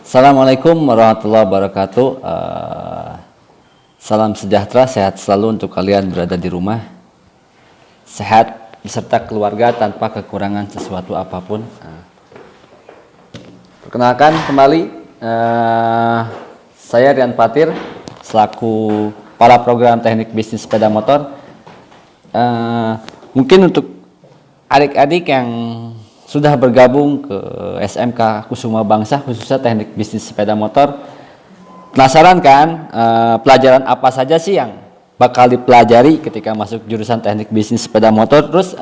Assalamualaikum warahmatullahi wabarakatuh. Salam sejahtera, sehat selalu untuk kalian berada di rumah. Sehat beserta keluarga tanpa kekurangan sesuatu apapun. Perkenalkan kembali, saya Rian Patir selaku para program teknik bisnis sepeda motor. Mungkin untuk adik-adik yang sudah bergabung ke SMK Kusuma Bangsa khususnya teknik bisnis sepeda motor, penasaran kan pelajaran apa saja sih yang bakal dipelajari ketika masuk jurusan teknik bisnis sepeda motor, terus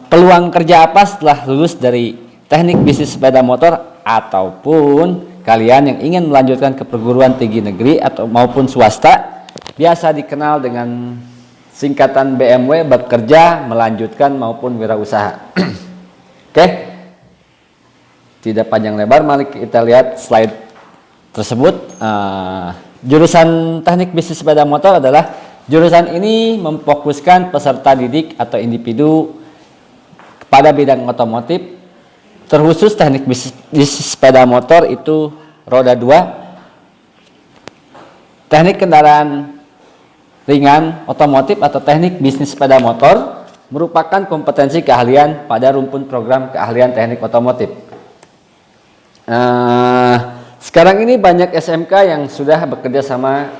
peluang kerja apa setelah lulus dari teknik bisnis sepeda motor, ataupun kalian yang ingin melanjutkan ke perguruan tinggi negeri atau maupun swasta, biasa dikenal dengan singkatan BMW, bekerja, melanjutkan maupun wirausaha. Oke, tidak panjang lebar, mari kita lihat slide tersebut. Jurusan teknik bisnis sepeda motor adalah jurusan ini memfokuskan peserta didik atau individu pada bidang otomotif, terkhusus teknik bisnis sepeda motor itu roda 2, teknik kendaraan ringan otomotif atau teknik bisnis sepeda motor merupakan kompetensi keahlian pada rumpun program keahlian teknik otomotif. Sekarang ini banyak SMK yang sudah bekerja sama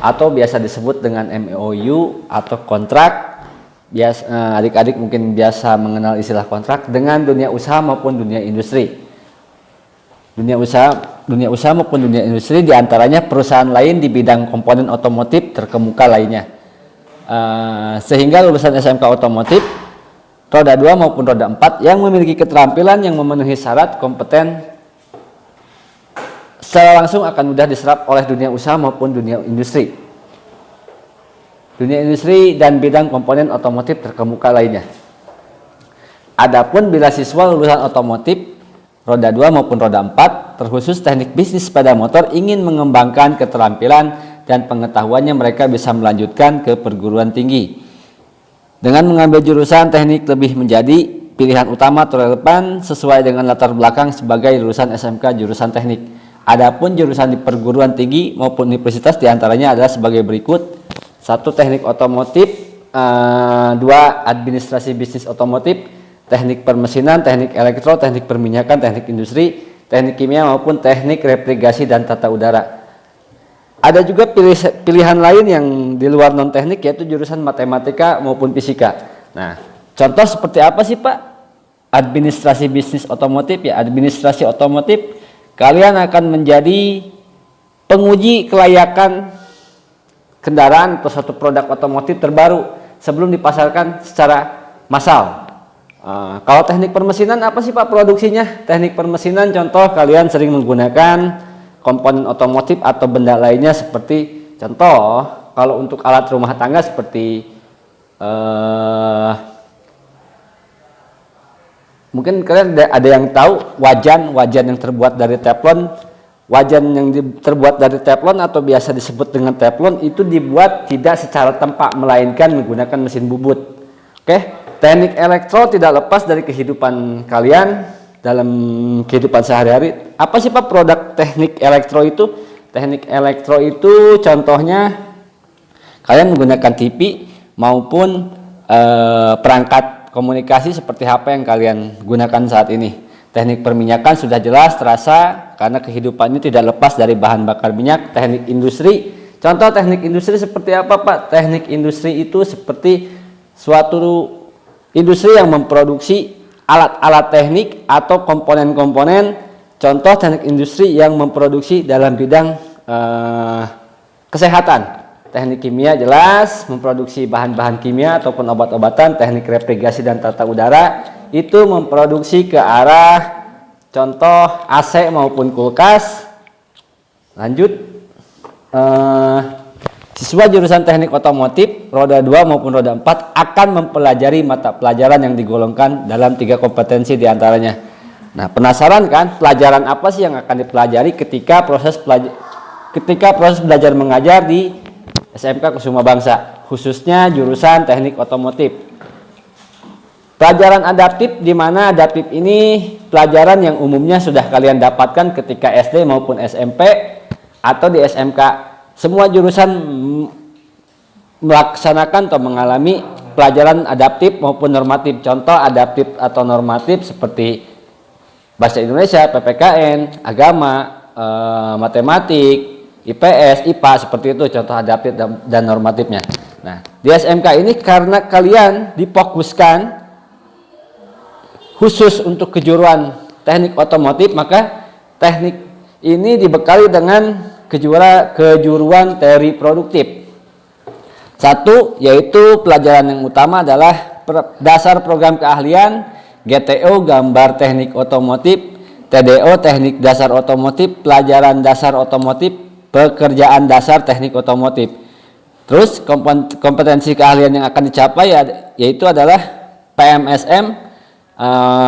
atau biasa disebut dengan MOU atau kontrak. Adik-adik mungkin biasa mengenal istilah kontrak dengan dunia usaha maupun dunia industri. Dunia usaha maupun dunia industri, diantaranya perusahaan lain di bidang komponen otomotif terkemuka lainnya. Sehingga lulusan SMK otomotif roda 2 maupun roda 4 yang memiliki keterampilan yang memenuhi syarat kompeten secara langsung akan mudah diserap oleh dunia usaha maupun dunia industri. Dunia industri dan bidang komponen otomotif terkemuka lainnya. Adapun bila siswa lulusan otomotif roda 2 maupun roda 4 terkhusus teknik bisnis sepeda motor ingin mengembangkan keterampilan dan pengetahuannya, mereka bisa melanjutkan ke perguruan tinggi. Dengan mengambil jurusan teknik lebih menjadi pilihan utama atau relevan sesuai dengan latar belakang sebagai lulusan SMK jurusan teknik. Adapun jurusan di perguruan tinggi maupun universitas diantaranya adalah sebagai berikut: 1. Teknik otomotif, 2. Administrasi bisnis otomotif, teknik permesinan, teknik elektro, teknik perminyakan, teknik industri, teknik kimia maupun teknik refrigerasi dan tata udara. Ada juga pilihan lain yang di luar non teknik, yaitu jurusan matematika maupun fisika. Nah, contoh seperti apa sih Pak administrasi bisnis otomotif? Ya, administrasi otomotif, kalian akan menjadi penguji kelayakan kendaraan atau suatu produk otomotif terbaru sebelum dipasarkan secara massal. Kalau teknik permesinan apa sih Pak produksinya? Teknik permesinan contoh kalian sering menggunakan komponen otomotif atau benda lainnya, seperti contoh kalau untuk alat rumah tangga seperti mungkin kalian ada yang tahu wajan yang terbuat dari teflon. Wajan yang terbuat dari teflon atau biasa disebut dengan teflon itu dibuat tidak secara tempat melainkan menggunakan mesin bubut. Oke. Teknik elektro tidak lepas dari kehidupan kalian dalam kehidupan sehari-hari. Apa sih Pak produk teknik elektro itu? Teknik elektro itu contohnya kalian menggunakan TV maupun perangkat komunikasi seperti HP yang kalian gunakan saat ini. Teknik perminyakan sudah jelas terasa karena kehidupannya tidak lepas dari bahan bakar minyak. Teknik industri, contoh teknik industri seperti apa Pak? Teknik industri itu seperti suatu industri yang memproduksi alat-alat teknik atau komponen-komponen. Contoh teknik industri yang memproduksi dalam bidang kesehatan. Teknik kimia jelas memproduksi bahan-bahan kimia ataupun obat-obatan. Teknik refrigerasi dan tata udara itu memproduksi ke arah contoh AC maupun kulkas. Lanjut, siswa jurusan teknik otomotif roda 2 maupun roda 4 akan mempelajari mata pelajaran yang digolongkan dalam 3 kompetensi diantaranya. Nah, penasaran kan pelajaran apa sih yang akan dipelajari ketika proses belajar mengajar di SMK Kusuma Bangsa, khususnya jurusan teknik otomotif? Pelajaran adaptif, di mana adaptif ini pelajaran yang umumnya sudah kalian dapatkan ketika SD maupun SMP atau di SMK. Semua jurusan melaksanakan atau mengalami pelajaran adaptif maupun normatif. Contoh adaptif atau normatif seperti bahasa Indonesia, PPKN, agama, matematik, IPS, IPA, seperti itu contoh adaptif dan normatifnya. Nah, di SMK ini karena kalian difokuskan khusus untuk kejuruan teknik otomotif, maka teknik ini dibekali dengan kejuruan teori produktif. Satu, yaitu pelajaran yang utama adalah dasar program keahlian, GTO gambar teknik otomotif, TDO teknik dasar otomotif, pelajaran dasar otomotif, pekerjaan dasar teknik otomotif. Terus kompetensi keahlian yang akan dicapai yaitu adalah PMSM,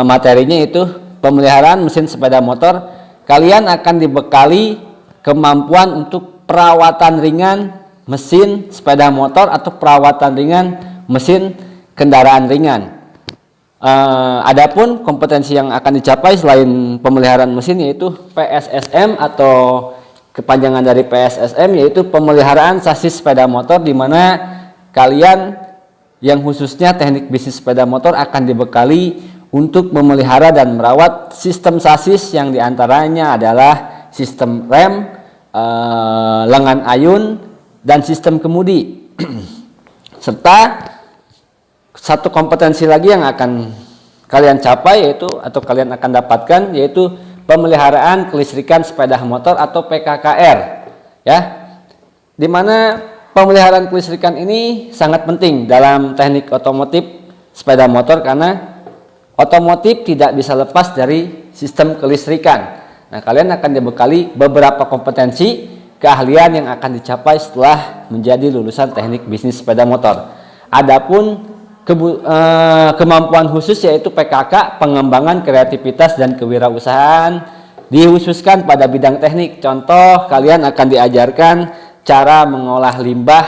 materinya itu pemeliharaan mesin sepeda motor. Kalian akan dibekali kemampuan untuk perawatan ringan mesin sepeda motor atau perawatan ringan mesin kendaraan ringan. Adapun kompetensi yang akan dicapai selain pemeliharaan mesin yaitu PSSM atau kepanjangan dari PSSM, yaitu pemeliharaan sasis sepeda motor, di mana kalian yang khususnya teknik bisnis sepeda motor akan dibekali untuk memelihara dan merawat sistem sasis yang diantaranya adalah sistem rem, lengan ayun, dan sistem kemudi. Serta satu kompetensi lagi yang akan kalian capai yaitu atau kalian akan dapatkan yaitu pemeliharaan kelistrikan sepeda motor atau PKKR, ya. Di mana pemeliharaan kelistrikan ini sangat penting dalam teknik otomotif sepeda motor karena otomotif tidak bisa lepas dari sistem kelistrikan. Nah, kalian akan dibekali beberapa kompetensi keahlian yang akan dicapai setelah menjadi lulusan teknik bisnis sepeda motor. Adapun kemampuan khusus yaitu PKK, pengembangan kreativitas dan kewirausahaan, dikhususkan pada bidang teknik. Contoh, kalian akan diajarkan cara mengolah limbah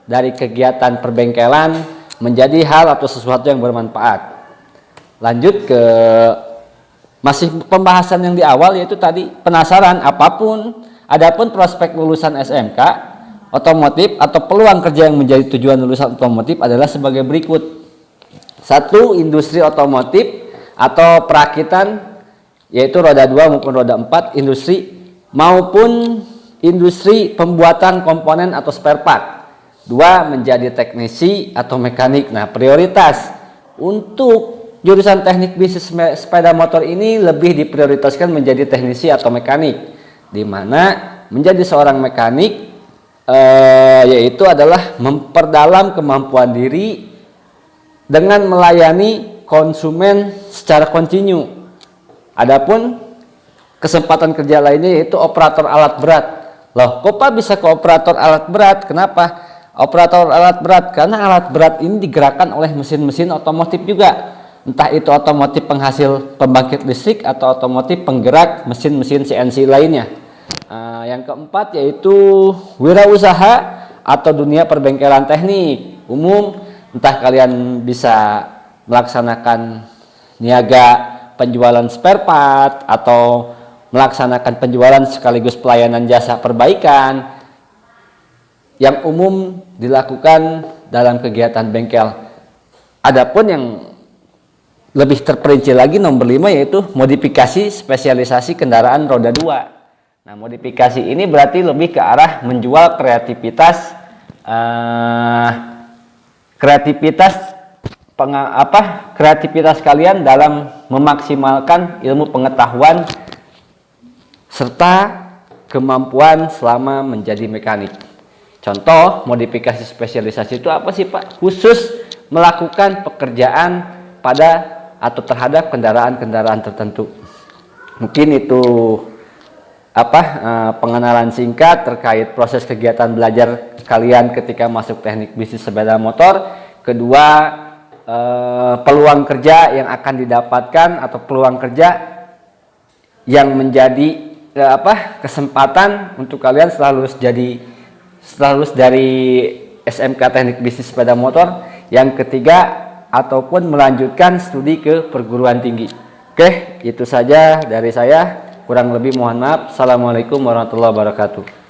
dari kegiatan perbengkelan menjadi hal atau sesuatu yang bermanfaat. Lanjut ke masih pembahasan yang di awal, yaitu tadi penasaran apapun. Adapun prospek lulusan SMK otomotif atau peluang kerja yang menjadi tujuan lulusan otomotif adalah sebagai berikut. Satu, industri otomotif atau perakitan, yaitu roda 2 maupun roda 4, industri maupun industri pembuatan komponen atau spare part. 2, menjadi teknisi atau mekanik. Nah, prioritas untuk jurusan teknik bisnis sepeda motor ini lebih diprioritaskan menjadi teknisi atau mekanik, di mana menjadi seorang mekanik yaitu adalah memperdalam kemampuan diri dengan melayani konsumen secara kontinu. Adapun kesempatan kerja lainnya yaitu operator alat berat. Loh, kok Pak bisa ke operator alat berat? Kenapa? Operator alat berat karena alat berat ini digerakkan oleh mesin-mesin otomotif juga. Entah itu otomotif penghasil pembangkit listrik atau otomotif penggerak mesin-mesin CNC lainnya. Yang keempat yaitu wirausaha atau dunia perbengkelan teknik umum. Entah kalian bisa melaksanakan niaga penjualan spare part atau melaksanakan penjualan sekaligus pelayanan jasa perbaikan yang umum dilakukan dalam kegiatan bengkel. Adapun yang lebih terperinci lagi nomor 5 yaitu modifikasi spesialisasi kendaraan roda 2. Nah, modifikasi ini berarti lebih ke arah menjual kreativitas kreativitas kalian dalam memaksimalkan ilmu pengetahuan serta kemampuan selama menjadi mekanik. Contoh, modifikasi spesialisasi itu apa sih, Pak? Khusus melakukan pekerjaan pada atau terhadap kendaraan-kendaraan tertentu. Mungkin itu pengenalan singkat terkait proses kegiatan belajar kalian ketika masuk teknik bisnis sepeda motor. Kedua, peluang kerja yang akan didapatkan atau peluang kerja yang menjadi kesempatan untuk kalian setelah lulus dari SMK Teknik Bisnis Sepeda Motor. Yang ketiga, ataupun melanjutkan studi ke perguruan tinggi. Oke, itu saja dari saya. Kurang lebih mohon maaf. Assalamualaikum warahmatullahi wabarakatuh.